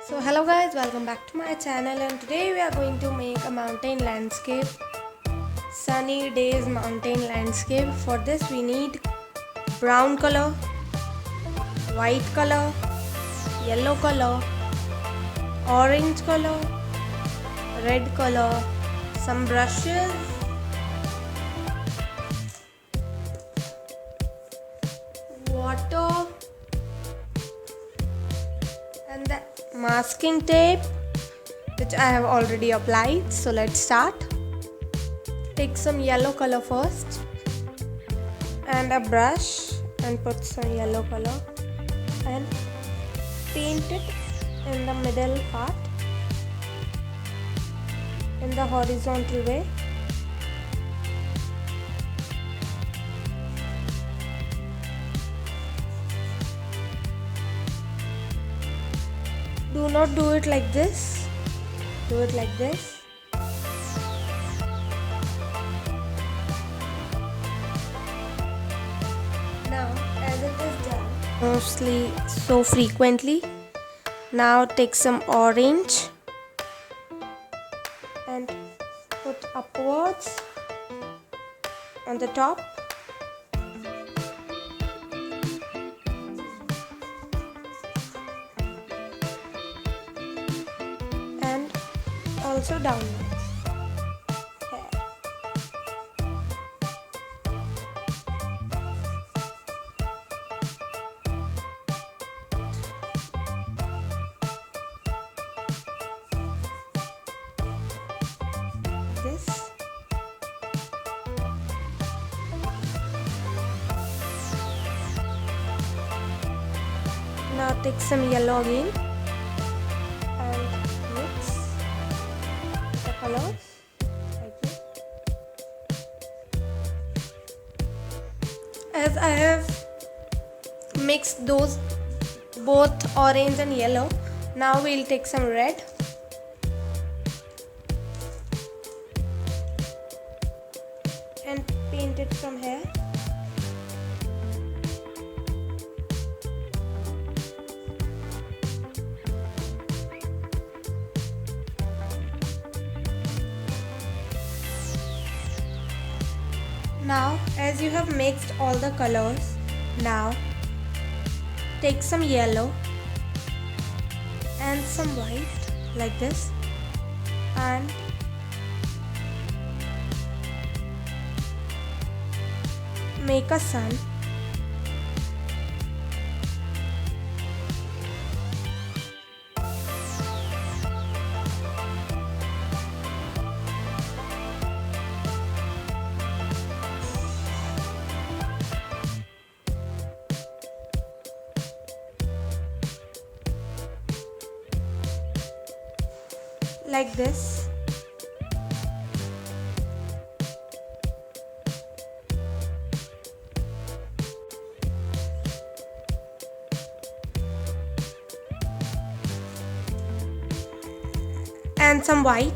So hello guys, welcome back to my channel, and today we are going to make a mountain landscape, sunny days mountain landscape. For this we need brown color, white color, yellow color, orange color, red color, some brushes, water, and the masking tape which I have already applied. So let's start. Take some yellow color first and a brush and put some yellow color and paint it in the middle part in the horizontal way. Do not do it like this, do it like this. Now as it is done mostly so frequently, now take some orange and put upwards on the top. And also downwards here. This. Now take some yellow again and mix the colors like this. As I have mixed those both orange and yellow, now we'll take some red and paint it from here. Now as you have mixed all the colors, now take some yellow and some white like this and make a sun. Like this. And some white.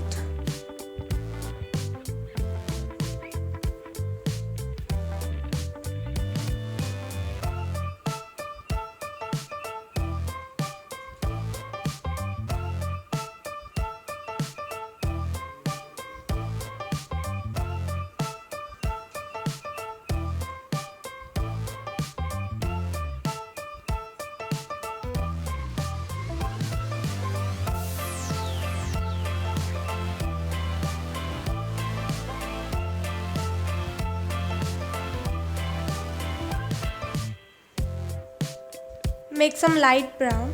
Make some light brown.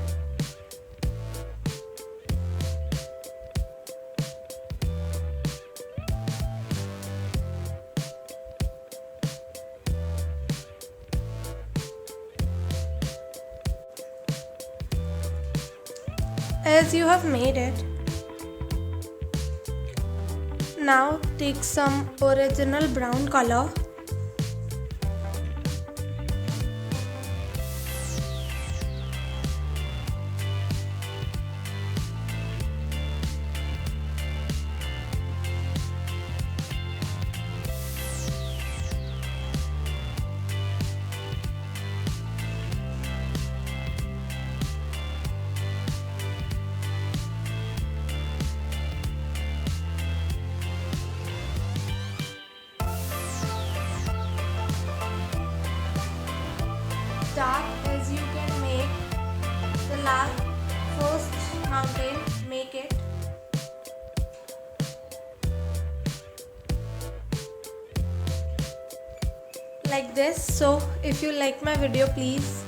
As you have made it, now take some original brown color mountain, make it. Like this. So if you like my video, please